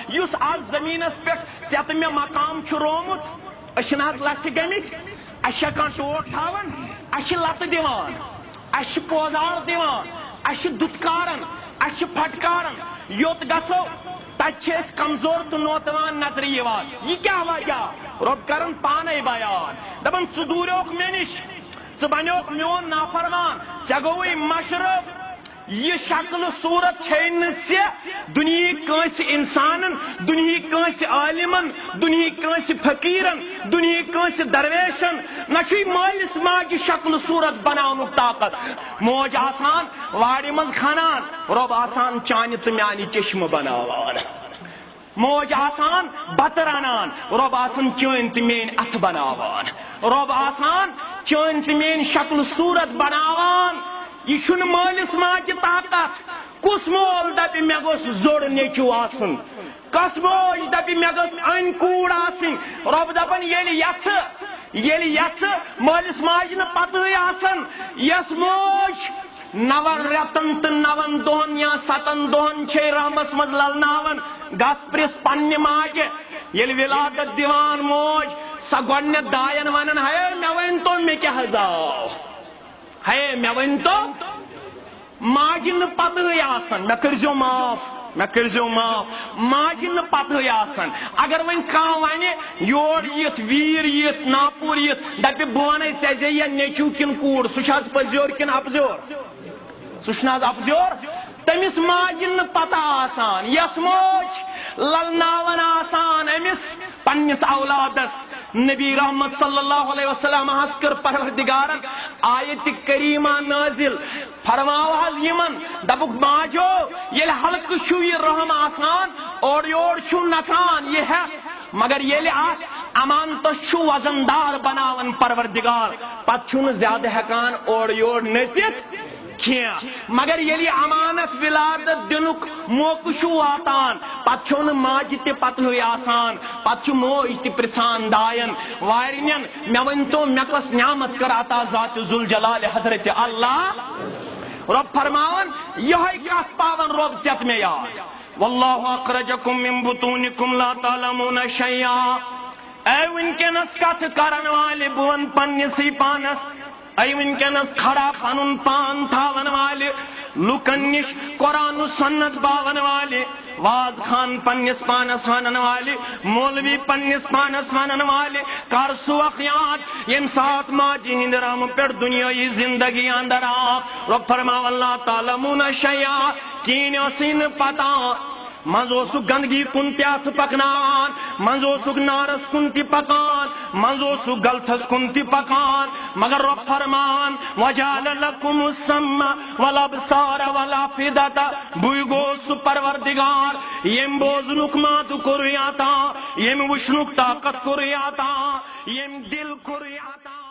یس آز زمینس پہ ژےٚ تہٕ مےٚ مقام چھُ رومُت أسۍ چھِنہٕ حظ لَژھِ گٔمٕتۍ اَسہِ چھےٚ کانٛہہ ٹوٹھ تھاوان اَسہِ چھِ لَتہٕ دِوان اَسہِ چھِ پوزار دِوان اَسہِ چھِ دُتکارن اَسہِ چھِ پھٹکارن یوٚت گژھو تَتہِ چھِ أسۍ کمزور تہٕ نوتوان نظرِ یِوان یہِ کیٛاہ وجہ رۄب کرن پانے بیان دپان ژٕ دوٗریوکھ مےٚ نِش ژٕ بنیوکھ میون نافرمان ژےٚ گوٚوُے مشرف یہ شکل صورت چھے نہٕ ژےٚ دُنہیٖکۍ کٲنٛسہِ اِنسانن دُنہیٖکۍ کٲنٛسہِ عالمن دُنہیٖکۍ کٲنٛسہِ فقیٖرن دُنہیٖکۍ کٲنٛسہِ درویشن نہ چھُے مٲلِس ماجہِ شکل صورت بناونُک طاقت موج آسان وارِ منٛز کھنان رۄب آسان چانہِ تہٕ میانہِ چشمہٕ بناوان موج آسان بتہٕ رنان رۄب آسان چٲنۍ تہٕ میٲنۍ اتھٕ بناوان رۄب آسان چٲنۍ تہٕ میٲنۍ شکل صورت بناوان یہ چھُنہٕ مٲلِس ماجہِ طاقت کُس مول دپہِ مےٚ گوٚژھ زوٚر نیٚچوٗ آسُن کس موج دپہِ مےٚ گٔژھ أنۍ کوٗر آسٕنۍ رۄب دپان ییٚلہِ یژھٕ مٲلِس ماجہِ نہٕ پتہٕے آسان یۄس موج 9 رٮ۪تن تہٕ 9 دۄہن یا 7 دۄہن چھے رحمس منٛز للناوان گژھ پرٛژھ پننہِ ماجہِ ییٚلہِ ولادت دِوان موج سۄ گۄڈنٮ۪تھ داین ونان ہے مےٚ ؤنۍتو مےٚ کیٛاہ حظ آو ہے مےٚ ؤنۍتو ماجہِ نہٕ پتہٕے آسان مےٚ کٔرۍزیو معاف ماجہِ نہٕ پتہٕے آسان اگر وۄنۍ کانٛہہ ونہِ یور یِتھ ویٖر یِتھ ناپوٗر یِتھ دپہِ بہٕ ونے ژےٚ زے یہِ نیٚچوٗ کِنہٕ کوٗر سُہ چھُ حظ پٔزیور کِنہٕ اپزیور سُہ چھُنہٕ حظ اپزیور تٔمِس ماجہِ نہٕ پتہ آسان یۄس موج للناوان آسان أمِس پننِس اولادس نبی رحمت صلی اللہ علیہ وسلم حظ کٔر پروردگارن آیتِ کریٖمہ نٲزِل فرماو حظ یِمن دپُکھ ماجو ییٚلہِ ہلکہٕ چھُ یہِ رحم آسان اورٕ یور چھُ نژان یہِ ہٮ۪تھ مگر ییٚلہِ اتھ امانتس چھُ وزن دار بناوان پروردگار پتہٕ چھُنہٕ زیادٕ ہٮ۪کان اورٕ یور نٔژِتھ کینٛہہ مگر ییٚلہِ امانت ولادت دِنُک موقعہٕ چھُ واتان پتہٕ چھُنہٕ ماجہِ تہِ پتہٕے آسان پتہٕ چھُ موج تہِ پرژھان داین وارِنٮ۪ن مےٚ ؤنۍتو مےٚ کۄس نعمت کٔر عطا ذاتِ ذوالجلالِ حضرتِ اللہ رۄب فرماوان یِہوٚے کتھ پاون رۄب ژٮ۪تھ مےٚ یاد واللہ اخرجکم من بطونکم لا تعلمون شیئا اے وٕنکٮ۪نس کتھٕ کرن والہِ بہٕ ونہٕ پننِسٕے پانس اے وٕنکٮ۪نس کھڑا پنُن پان تھاون والہِ لُکن نِش قرآن و سنت باون والہِ واز خان پننِس پانس ونن والہِ مولوی پننِس پانس ونن والہِ کر سُہ اکھ یاد ییٚمہِ ساتہٕ ماجہِ ہٕنٛدِ رحمہٕ پٮ۪ٹھ دُنیٲیی زندگی اندر آو رۄب فرماو اللہ تعلمون شیئا کِہیٖنۍ ٲسٕے نہٕ پتہ منٛزٕ اوسُکھ گنٛدگی کُن تہِ اتھٕ پکناوان منٛزٕ اوسُکھ نارس کُن تہِ پکان منٛزٕ اوسُکھ غلطس کُن تہِ پکان مگر رۄب فرماوان وجعل لکم السمع والابصار والافئدة بٕے گوٚوس سُہ پروردگار ییٚمۍ بوزنُک مادٕ کوٚرُے عطا ییٚمۍ وٕچھنُک طاقت کوٚرُے عطا ییٚمۍ دل کوٚرُے عطا